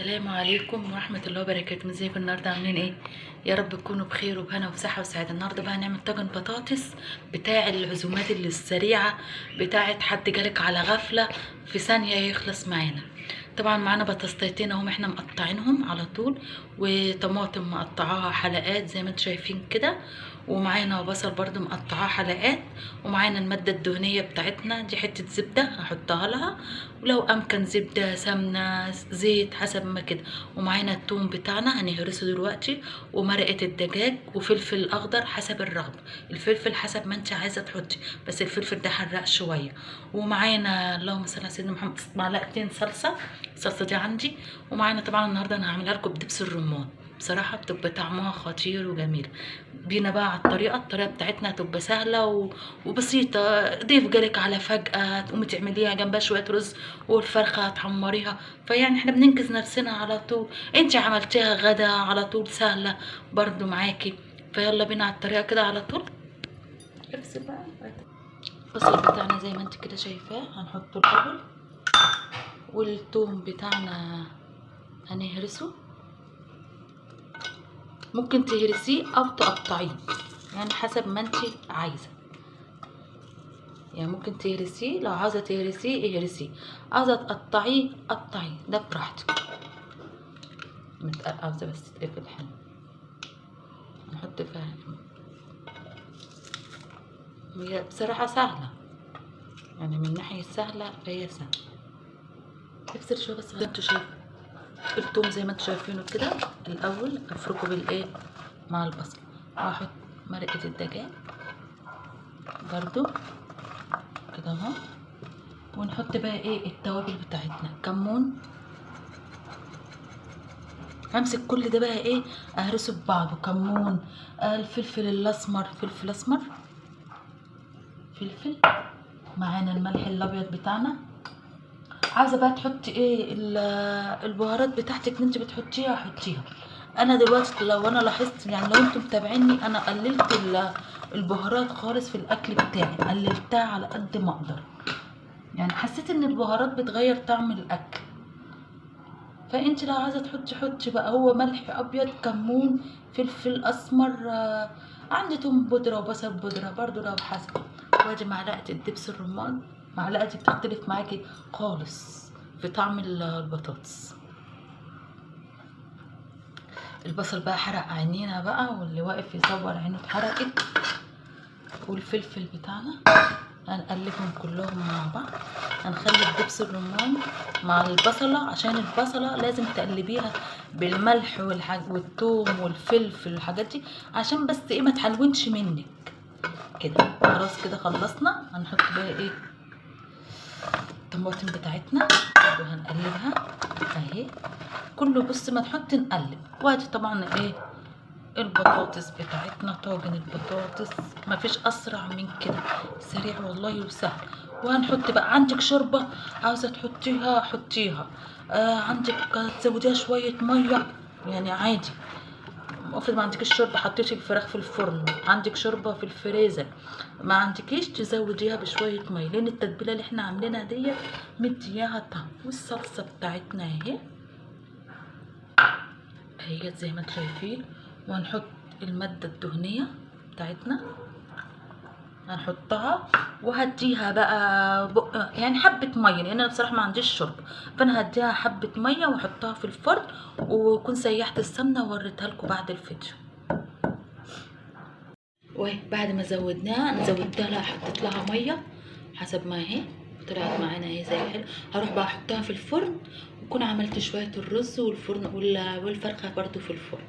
السلام عليكم ورحمة الله وبركاته. ازيكم النهارده؟ عاملين ايه؟ يا رب تكونوا بخير وبهنا وبصحة وسعادة. النهارده بقى هنعمل طاجن بطاطس بتاع العزومات اللي السريعة، بتاعت حد جالك على غفلة في ثانية يخلص معانا. طبعا معانا بطاطستين اهم، احنا مقطعينهم على طول، وطماطم مقطعاها حلقات زي ما انتم شايفين كده، ومعانا بصل برضو مقطعاه حلقات، ومعانا المادة الدهنية بتاعتنا دي حتة زبدة هحطها لها، ولو امكن زبدة سمنة زيت حسب ما كده، ومعانا التوم بتاعنا هنهرسه دلوقتي، ومرقة الدجاج، وفلفل اخضر حسب الرغبة، الفلفل حسب ما انت عايزة تحطي، بس الفلفل ده حراق شوية. ومعانا اللهم صل على سيدنا محمد معلقتين صلصة، الصلصة دي عندي. ومعانا طبعا النهارده انا هعملها لكم بدبس الرمان، بصراحة بتبقى طعمها خطير وجميل. بينا بقى على الطريقة بتاعتنا هتبقى سهلة وبسيطة. ضيف جالك على فجأة تقومي تعمليها جنبها شوية رز، والفرخة هتحمريها، فيعني احنا بننقذ نفسنا على طول. انت عملتيها غدا على طول سهلة برضو معاكي، فيلا بينا على الطريقة كده على طول. افصل بقى البصل بتاعنا زي ما انت كده شايفاه هنحطه الأول، والثوم بتاعنا هنهرسه، ممكن تهرسيه او تقطعيه يعني حسب ما انت عايزه. يعني ممكن تهرسيه، لو عاوزه تهرسيه اهرسيه، عاوزه تقطعيه قطعيه، ده براحتك. عاوزه بس تتقفل حلو، نحط فيها. هي بصراحه سهله، يعني من ناحيه سهله فهي سهله. افصل شويه بس. انتوا شايفين الثوم زي ما انتوا شايفينه كده، الاول افركه بالايه مع البصل، واحط مرقه الدجاج برضو كده اهو، ونحط بقى ايه التوابل بتاعتنا. كمون، همسك كل ده بقى ايه اهرسه ببعضه. كمون، الفلفل الاسمر، فلفل اسمر، فلفل، معانا الملح الابيض بتاعنا. عايزه بقى تحطي ايه البهارات بتاعتك اللي انت بتحطيها حطيها. انا دلوقتي لو انا لاحظت، يعني لو انتم متابعيني، انا قللت البهارات خالص في الاكل بتاعي، قللتها على قد ما اقدر، يعني حسيت ان البهارات بتغير طعم الاكل. فانت لو عايزه تحطي حطي بقى، هو ملح ابيض، كمون، فلفل اسمر، عندي توم بودره وبصل بودره برضو لو حسب. وادي معلقه الدبس الرمان، معلقه دي بتختلف معاكي خالص في طعم البطاطس. البصل بقى حرق عينينا بقى، واللي واقف يصور عينه اتحرقت. والفلفل بتاعنا هنقلبهم كلهم مع بعض. هنخلي الدبس الرمان مع البصلة، عشان البصلة لازم تقلبيها بالملح والثوم والفلفل والحاجات دي، عشان بس ايه ما تحلونش منك كده. خلاص كده خلصنا. هنحط بقى ايه الطماطم بتاعتنا وهنقلبها اهي كله. بص ما تحط نقلب. وادي طبعا ايه البطاطس بتاعتنا، طاجن البطاطس مفيش اسرع من كده، سريع والله وسهل. وهنحط بقى، عندك شوربه عاوزه تحطيها حطيها، عندك تزوديها شويه ميه يعني عادي. افرض ما عندكش شوربه حطيتي الفراخ في الفرن، عندك شوربه في الفريزر، ما عندكيش تزوديها بشويه ميه، لان التتبيله اللي احنا عاملينها ديت مدياها طعم. والصلصه بتاعتنا اهي زي ما انتم شايفين. وهنحط المادة الدهنية بتاعتنا هنحطها، وهديها بقى يعني حبة مية، لان انا بصراحة ما عنديش شرب، فانا هديها حبة مية واحطها في الفرن، وكون سيحت السمنة ووريتها لكم بعد الفيديو. وبعد ما زودناها زودتها لها، حطيت لها مية حسب ما اهي طلعت معانا اهي زي الحلو. هروح بقى احطها في الفرن، وكون عملت شوية الرز والفرن والفرخة برضو في الفرن.